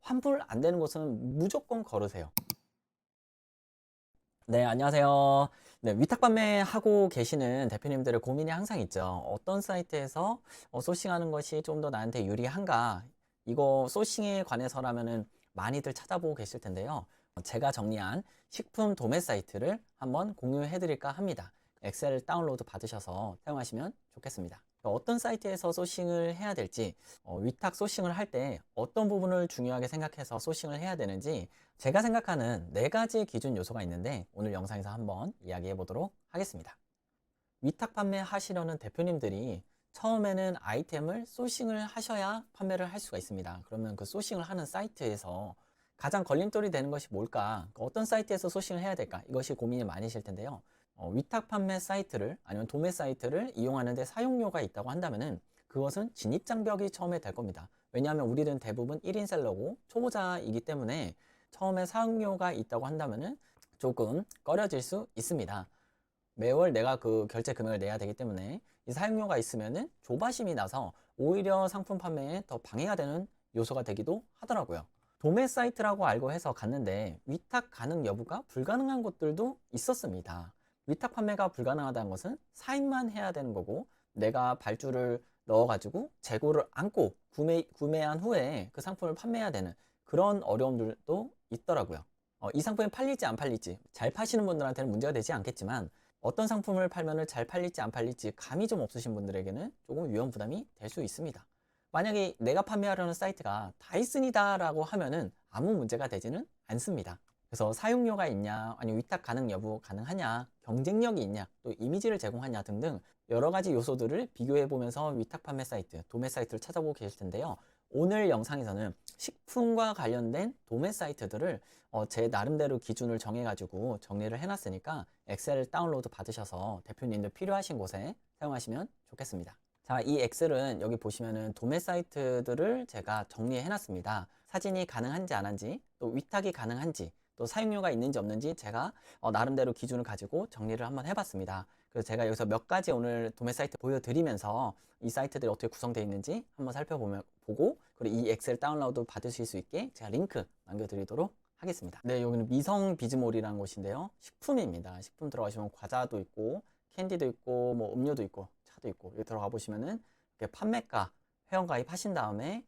환불 안 되는 곳은 무조건 걸으세요. 네, 안녕하세요. 네, 위탁 판매하고 계시는 대표님들의 고민이 항상 있죠. 어떤 사이트에서 소싱하는 것이 좀 더 나한테 유리한가? 이거 소싱에 관해서라면은 많이들 찾아보고 계실 텐데요. 제가 정리한 식품 도매 사이트를 한번 공유해 드릴까 합니다. 엑셀 다운로드 받으셔서 사용하시면 좋겠습니다. 어떤 사이트에서 소싱을 해야 될지, 위탁 소싱을 할 때 어떤 부분을 중요하게 생각해서 소싱을 해야 되는지 제가 생각하는 네 가지 기준 요소가 있는데 오늘 영상에서 한번 이야기해 보도록 하겠습니다. 위탁 판매 하시려는 대표님들이 처음에는 아이템을 소싱을 하셔야 판매를 할 수가 있습니다. 그러면 그 소싱을 하는 사이트에서 가장 걸림돌이 되는 것이 뭘까? 어떤 사이트에서 소싱을 해야 될까? 이것이 고민이 많으실 텐데요. 위탁 판매 사이트를 아니면 도매 사이트를 이용하는데 사용료가 있다고 한다면은 그것은 진입장벽이 처음에 될 겁니다. 왜냐하면 우리는 대부분 1인 셀러고 초보자이기 때문에 처음에 사용료가 있다고 한다면은 조금 꺼려질 수 있습니다. 매월 내가 그 결제 금액을 내야 되기 때문에 이 사용료가 있으면은 조바심이 나서 오히려 상품 판매에 더 방해가 되는 요소가 되기도 하더라고요. 도매 사이트라고 알고 해서 갔는데 위탁 가능 여부가 불가능한 곳들도 있었습니다. 위탁 판매가 불가능하다는 것은 사인만 해야 되는 거고 내가 발주를 넣어가지고 재고를 안고 구매한 후에 그 상품을 판매해야 되는 그런 어려움들도 있더라고요. 이 상품이 팔릴지 안 팔릴지 잘 파시는 분들한테는 문제가 되지 않겠지만 어떤 상품을 팔면은 잘 팔릴지 안 팔릴지 감이 좀 없으신 분들에게는 조금 위험 부담이 될 수 있습니다. 만약에 내가 판매하려는 사이트가 다이슨이다 라고 하면은 아무 문제가 되지는 않습니다. 그래서 사용료가 있냐, 아니면 위탁 가능 여부 가능하냐, 경쟁력이 있냐, 또 이미지를 제공하냐 등등 여러 가지 요소들을 비교해 보면서 위탁 판매 사이트, 도매 사이트를 찾아보고 계실 텐데요. 오늘 영상에서는 식품과 관련된 도매 사이트들을 제 나름대로 기준을 정해가지고 정리를 해놨으니까 엑셀 다운로드 받으셔서 대표님들 필요하신 곳에 사용하시면 좋겠습니다. 자, 이 엑셀은 여기 보시면은 도매 사이트들을 제가 정리해 놨습니다. 사진이 가능한지 안 한지, 또 위탁이 가능한지, 또 사용료가 있는지 없는지 제가 나름대로 기준을 가지고 정리를 한번 해봤습니다. 그래서 제가 여기서 몇 가지 오늘 도매 사이트 보여드리면서 이 사이트들이 어떻게 구성되어 있는지 한번 살펴보고 그리고 이 엑셀 다운로드 받으실 수 있게 제가 링크 남겨드리도록 하겠습니다. 네, 여기는 미성 비즈몰이라는 곳인데요. 식품입니다. 식품 들어가시면 과자도 있고 캔디도 있고 뭐 음료도 있고 차도 있고 여기 들어가 보시면은 이렇게 판매가 회원가입 하신 다음에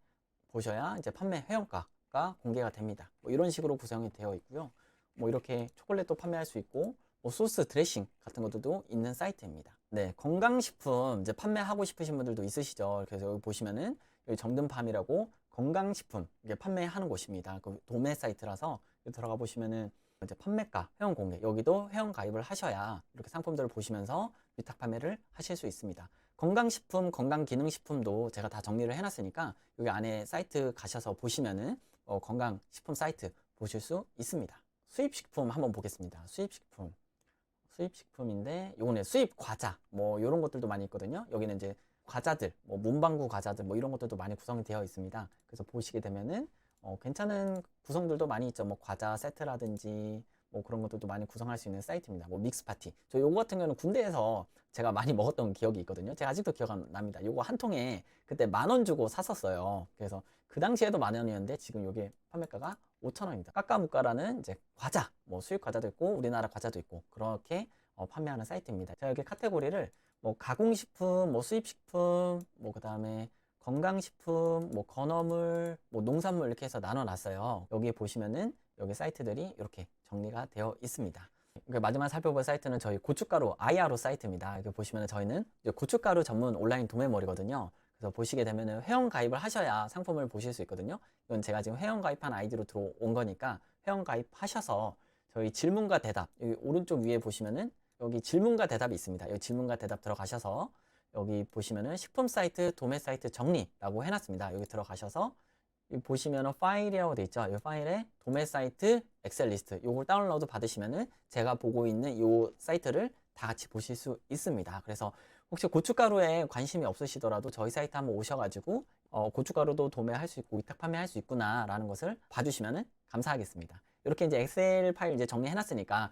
보셔야 이제 판매 회원가가 공개가 됩니다. 뭐 이런 식으로 구성이 되어 있고요. 뭐 이렇게 초콜릿도 판매할 수 있고 뭐 소스 드레싱 같은 것들도 있는 사이트입니다. 네, 건강식품 이제 판매하고 싶으신 분들도 있으시죠. 그래서 여기 보시면은 여기 정든팜이라고 건강식품 이게 판매하는 곳입니다. 그 도매 사이트라서 여기 들어가 보시면은 이제 판매가 회원 공개 여기도 회원 가입을 하셔야 이렇게 상품들을 보시면서 위탁 판매를 하실 수 있습니다. 건강식품, 건강기능식품도 제가 다 정리를 해놨으니까 여기 안에 사이트 가셔서 보시면은 건강식품 사이트 보실 수 있습니다. 수입식품 한번 보겠습니다. 수입식품인데 요거는 수입 과자 뭐 이런 것들도 많이 있거든요. 여기는 이제 과자들 뭐 문방구 과자들 뭐 이런 것들도 많이 구성이 되어 있습니다. 그래서 보시게 되면은 괜찮은 구성들도 많이 있죠. 뭐 과자 세트라든지 뭐 그런 것들도 많이 구성할 수 있는 사이트입니다. 뭐 믹스 파티. 저 요거 같은 경우는 군대에서 제가 많이 먹었던 기억이 있거든요. 제가 아직도 기억 납니다. 요거 한 통에 그때 10,000원 주고 샀었어요. 그래서 그 당시에도 10,000원이었는데 지금 요게 판매가가 5,000원입니다. 까까무까라는 이제 과자, 뭐 수입 과자도 있고 우리나라 과자도 있고 그렇게 판매하는 사이트입니다. 제가 이렇게 카테고리를 뭐 가공식품, 뭐 수입식품, 뭐 그다음에 건강식품, 뭐 건어물, 뭐 농산물 이렇게 해서 나눠놨어요. 여기에 보시면은 여기 사이트들이 이렇게 정리가 되어 있습니다. 마지막 살펴볼 사이트는 저희 고춧가루 IRO 사이트입니다. 여기 보시면 저희는 고춧가루 전문 온라인 도매몰이거든요. 그래서 보시게 되면은 회원 가입을 하셔야 상품을 보실 수 있거든요. 이건 제가 지금 회원 가입한 아이디로 들어온 거니까 회원 가입하셔서 저희 질문과 대답 여기 오른쪽 위에 보시면은 여기 질문과 대답이 있습니다. 여기 질문과 대답 들어가셔서 여기 보시면은 식품 사이트, 도매 사이트 정리라고 해놨습니다. 여기 들어가셔서 여기 보시면은 파일이라고 되어 있죠. 이 파일에 도매 사이트 엑셀 리스트 요걸 다운로드 받으시면은 제가 보고 있는 이 사이트를 다 같이 보실 수 있습니다. 그래서 혹시 고춧가루에 관심이 없으시더라도 저희 사이트 한번 오셔가지고 고춧가루도 도매할 수 있고 위탁 판매할 수 있구나 라는 것을 봐주시면은 감사하겠습니다. 이렇게 이제 엑셀 파일 이제 정리해놨으니까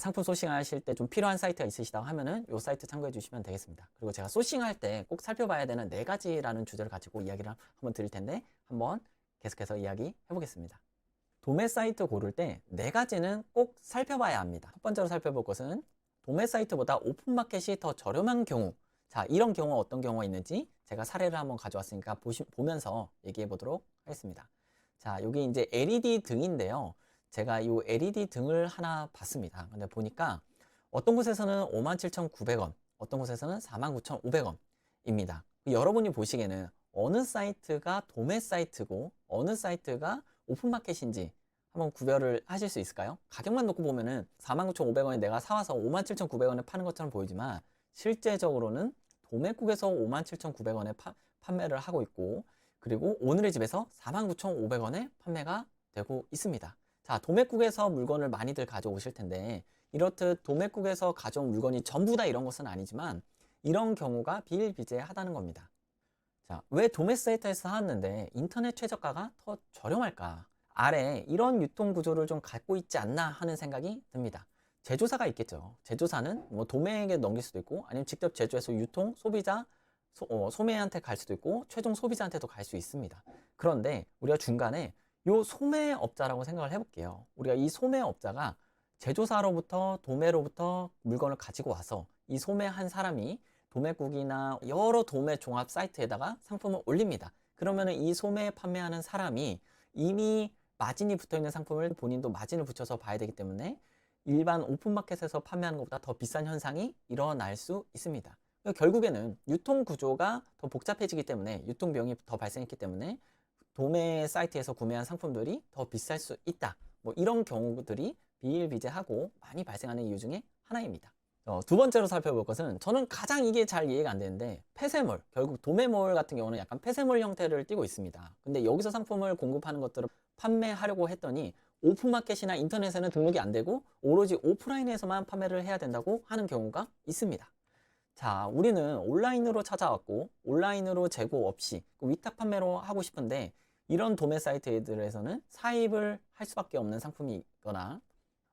상품 소싱하실 때 좀 필요한 사이트가 있으시다고 하면은 이 사이트 참고해 주시면 되겠습니다. 그리고 제가 소싱할 때 꼭 살펴봐야 되는 네 가지라는 주제를 가지고 이야기를 한번 드릴 텐데 한번 계속해서 이야기해 보겠습니다. 도매 사이트 고를 때 네 가지는 꼭 살펴봐야 합니다. 첫 번째로 살펴볼 것은 도매 사이트보다 오픈마켓이 더 저렴한 경우. 자, 이런 경우 어떤 경우가 있는지 제가 사례를 한번 가져왔으니까 보면서 얘기해 보도록 하겠습니다. 자, 여기 이제 LED 등인데요. 제가 이 LED 등을 하나 봤습니다. 근데 보니까 어떤 곳에서는 57,900원, 어떤 곳에서는 49,500원입니다. 여러분이 보시기에는 어느 사이트가 도매 사이트고 어느 사이트가 오픈마켓인지 한번 구별을 하실 수 있을까요? 가격만 놓고 보면은 49,500원에 내가 사와서 57,900원에 파는 것처럼 보이지만 실제적으로는 도매국에서 57,900원에 판매를 하고 있고, 그리고 오늘의 집에서 49,500원에 판매가 되고 있습니다. 자, 도매국에서 물건을 많이들 가져오실 텐데 이렇듯 도매국에서 가져온 물건이 전부 다 이런 것은 아니지만 이런 경우가 비일비재하다는 겁니다. 자, 왜 도매 사이트에서 사왔는데 인터넷 최저가가 더 저렴할까? 아래 이런 유통 구조를 좀 갖고 있지 않나 하는 생각이 듭니다. 제조사가 있겠죠. 제조사는 뭐 도매에게 넘길 수도 있고 아니면 직접 제조해서 유통, 소비자, 소매한테 갈 수도 있고 최종 소비자한테도 갈 수 있습니다. 그런데 우리가 중간에 요 소매업자라고 생각을 해볼게요. 우리가 이 소매업자가 제조사로부터 도매로부터 물건을 가지고 와서 이 소매한 사람이 도매국이나 여러 도매 종합 사이트에다가 상품을 올립니다. 그러면 이 소매 판매하는 사람이 이미 마진이 붙어있는 상품을 본인도 마진을 붙여서 봐야 되기 때문에 일반 오픈마켓에서 판매하는 것보다 더 비싼 현상이 일어날 수 있습니다. 결국에는 유통 구조가 더 복잡해지기 때문에 유통 비용이 더 발생했기 때문에 도매 사이트에서 구매한 상품들이 더 비쌀 수 있다. 뭐 이런 경우들이 비일비재하고 많이 발생하는 이유 중에 하나입니다. 두 번째로 살펴볼 것은 저는 가장 이게 잘 이해가 안 되는데 폐쇄몰, 결국 도매몰 같은 경우는 약간 폐쇄몰 형태를 띠고 있습니다. 근데 여기서 상품을 공급하는 것들을 판매하려고 했더니 오픈마켓이나 인터넷에는 등록이 안 되고 오로지 오프라인에서만 판매를 해야 된다고 하는 경우가 있습니다. 자, 우리는 온라인으로 찾아왔고 온라인으로 재고 없이 위탁 판매로 하고 싶은데 이런 도매 사이트들에서는 사입을 할 수밖에 없는 상품이 있거나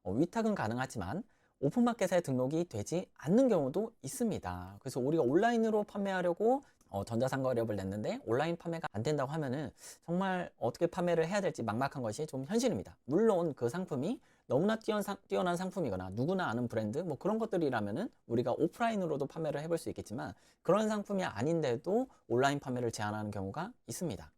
위탁은 가능하지만 오픈마켓에 등록이 되지 않는 경우도 있습니다. 그래서 우리가 온라인으로 판매하려고 전자상거래업을 냈는데 온라인 판매가 안 된다고 하면은 정말 어떻게 판매를 해야 될지 막막한 것이 좀 현실입니다. 물론 그 상품이 너무나 뛰어난 상품이거나 누구나 아는 브랜드 뭐 그런 것들이라면은 우리가 오프라인으로도 판매를 해볼 수 있겠지만 그런 상품이 아닌데도 온라인 판매를 제한하는 경우가 있습니다.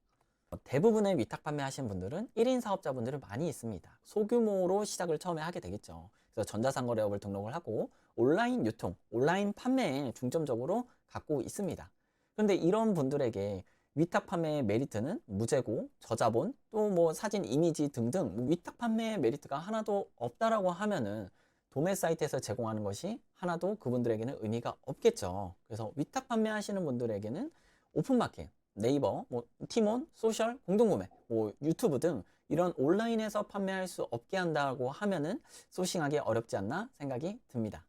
대부분의 위탁 판매 하시는 분들은 1인 사업자분들이 많이 있습니다. 소규모로 시작을 처음에 하게 되겠죠. 그래서 전자상거래업을 등록을 하고 온라인 유통, 온라인 판매에 중점적으로 갖고 있습니다. 그런데 이런 분들에게 위탁 판매의 메리트는 무재고, 저자본, 또 뭐 사진, 이미지 등등 위탁 판매의 메리트가 하나도 없다라고 하면은 도매 사이트에서 제공하는 것이 하나도 그분들에게는 의미가 없겠죠. 그래서 위탁 판매하시는 분들에게는 오픈마켓, 네이버, 뭐 티몬, 소셜, 공동구매, 뭐 유튜브 등 이런 온라인에서 판매할 수 없게 한다고 하면은 소싱하기 어렵지 않나 생각이 듭니다.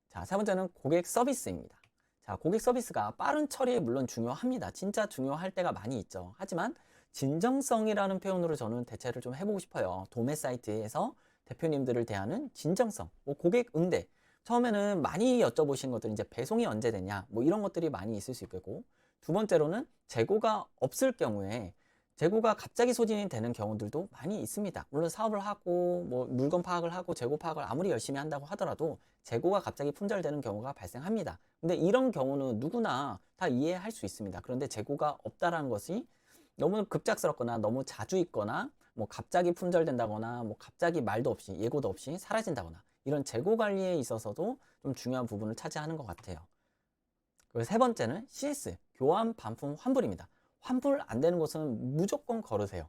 자, 세 번째는 고객 서비스입니다. 자, 고객 서비스가 빠른 처리에 물론 중요합니다. 진짜 중요할 때가 많이 있죠. 하지만 진정성이라는 표현으로 저는 대체를 좀 해보고 싶어요. 도매 사이트에서 대표님들을 대하는 진정성, 뭐 고객 응대. 처음에는 많이 여쭤보신 것들이 이제 배송이 언제 되냐, 뭐 이런 것들이 많이 있을 수 있겠고, 두 번째로는 재고가 없을 경우에 재고가 갑자기 소진이 되는 경우들도 많이 있습니다. 물론 사업을 하고 뭐 물건 파악을 하고 재고 파악을 아무리 열심히 한다고 하더라도 재고가 갑자기 품절되는 경우가 발생합니다. 근데 이런 경우는 누구나 다 이해할 수 있습니다. 그런데 재고가 없다라는 것이 너무 급작스럽거나 너무 자주 있거나 뭐 갑자기 품절된다거나 뭐 갑자기 말도 없이 예고도 없이 사라진다거나 이런 재고 관리에 있어서도 좀 중요한 부분을 차지하는 것 같아요. 그리고 세 번째는 CS, 교환 반품 환불입니다. 환불 안 되는 곳은 무조건 걸으세요.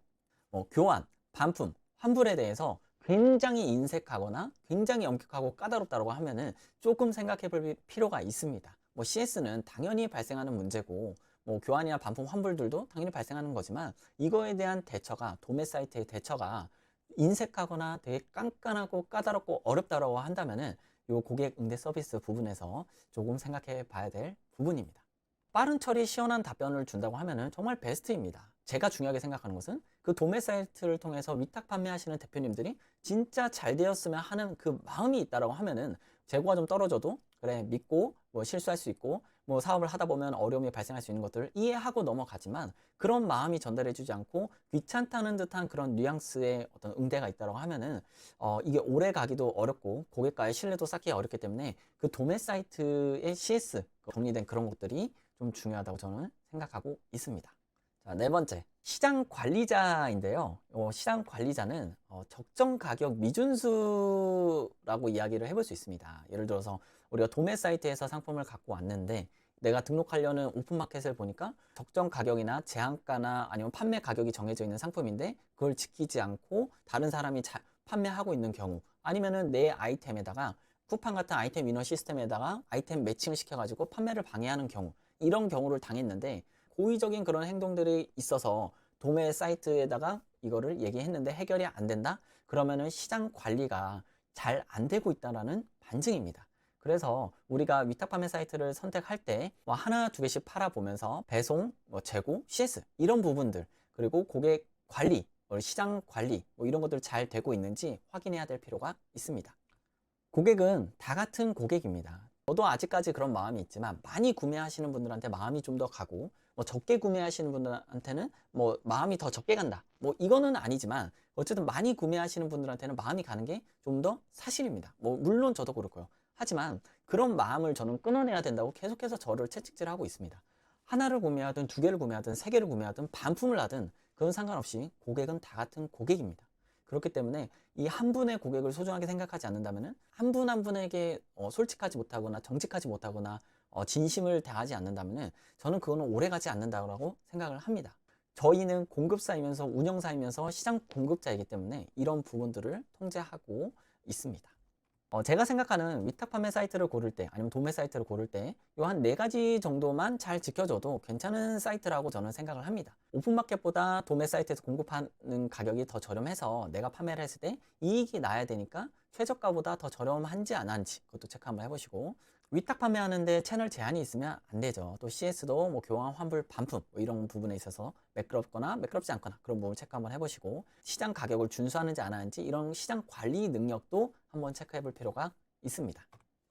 교환, 반품, 환불에 대해서 굉장히 인색하거나 굉장히 엄격하고 까다롭다고 하면은 조금 생각해 볼 필요가 있습니다. CS는 당연히 발생하는 문제고 교환이나 반품 환불들도 당연히 발생하는 거지만 이거에 대한 대처가 도매 사이트의 대처가 인색하거나 되게 깐깐하고 까다롭고 어렵다고 한다면은 요 고객 응대 서비스 부분에서 조금 생각해 봐야 될 부분입니다. 빠른 처리 시원한 답변을 준다고 하면은 정말 베스트입니다. 제가 중요하게 생각하는 것은 그 도매 사이트를 통해서 위탁 판매하시는 대표님들이 진짜 잘 되었으면 하는 그 마음이 있다라고 하면은 재고가 좀 떨어져도 그래 믿고 실수할 수 있고 뭐 사업을 하다 보면 어려움이 발생할 수 있는 것들을 이해하고 넘어가지만 그런 마음이 전달해주지 않고 귀찮다는 듯한 그런 뉘앙스의 어떤 응대가 있다고 하면은 이게 오래 가기도 어렵고 고객과의 신뢰도 쌓기 어렵기 때문에 그 도매 사이트의 CS 정리된 그런 것들이 좀 중요하다고 저는 생각하고 있습니다. 자, 네 번째, 시장 관리자인데요. 시장 관리자는 적정 가격 미준수라고 이야기를 해볼 수 있습니다. 예를 들어서 우리가 도매 사이트에서 상품을 갖고 왔는데 내가 등록하려는 오픈마켓을 보니까 적정 가격이나 제한가나 아니면 판매 가격이 정해져 있는 상품인데 그걸 지키지 않고 다른 사람이 판매하고 있는 경우, 아니면은 내 아이템에다가 쿠팡 같은 아이템 위너 시스템에다가 아이템 매칭을 시켜가지고 판매를 방해하는 경우, 이런 경우를 당했는데 고의적인 그런 행동들이 있어서 도매 사이트에다가 이거를 얘기했는데 해결이 안 된다? 그러면은 시장 관리가 잘 안 되고 있다라는 반증입니다. 그래서 우리가 위탁 판매 사이트를 선택할 때 뭐 하나 두 개씩 팔아보면서 배송, 뭐 재고, CS 이런 부분들, 그리고 고객 관리, 시장 관리 뭐 이런 것들 잘 되고 있는지 확인해야 될 필요가 있습니다. 고객은 다 같은 고객입니다. 저도 아직까지 그런 마음이 있지만 많이 구매하시는 분들한테 마음이 좀 더 가고 뭐 적게 구매하시는 분들한테는 뭐 마음이 더 적게 간다, 뭐 이거는 아니지만 어쨌든 많이 구매하시는 분들한테는 마음이 가는 게 좀 더 사실입니다. 뭐 물론 저도 그렇고요. 하지만 그런 마음을 저는 끊어내야 된다고 계속해서 저를 채찍질하고 있습니다. 하나를 구매하든 두 개를 구매하든 세 개를 구매하든 반품을 하든 그건 상관없이 고객은 다 같은 고객입니다. 그렇기 때문에 이 한 분의 고객을 소중하게 생각하지 않는다면 한 분 한 분에게 솔직하지 못하거나 정직하지 못하거나 진심을 다하지 않는다면 저는 그거는 오래가지 않는다고 생각을 합니다. 저희는 공급사이면서 운영사이면서 시장 공급자이기 때문에 이런 부분들을 통제하고 있습니다. 제가 생각하는 위탁 판매 사이트를 고를 때 아니면 도매 사이트를 고를 때 요 한 네 가지 정도만 잘 지켜줘도 괜찮은 사이트라고 저는 생각을 합니다. 오픈마켓보다 도매 사이트에서 공급하는 가격이 더 저렴해서 내가 판매를 했을 때 이익이 나야 되니까 최저가보다 더 저렴한지 안 한지 그것도 체크 한번 해보시고, 위탁 판매하는데 채널 제한이 있으면 안 되죠. 또 CS도 뭐 교환, 환불, 반품 뭐 이런 부분에 있어서 매끄럽거나 매끄럽지 않거나 그런 부분 체크 한번 해보시고, 시장 가격을 준수하는지 안 하는지 이런 시장 관리 능력도 한번 체크해 볼 필요가 있습니다.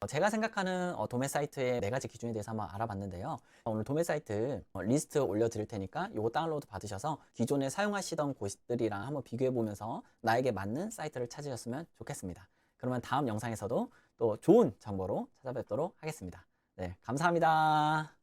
제가 생각하는 도매 사이트의 네 가지 기준에 대해서 한번 알아봤는데요. 오늘 도매 사이트 리스트 올려드릴 테니까 이거 다운로드 받으셔서 기존에 사용하시던 곳들이랑 한번 비교해 보면서 나에게 맞는 사이트를 찾으셨으면 좋겠습니다. 그러면 다음 영상에서도 또 좋은 정보로 찾아뵙도록 하겠습니다. 네, 감사합니다.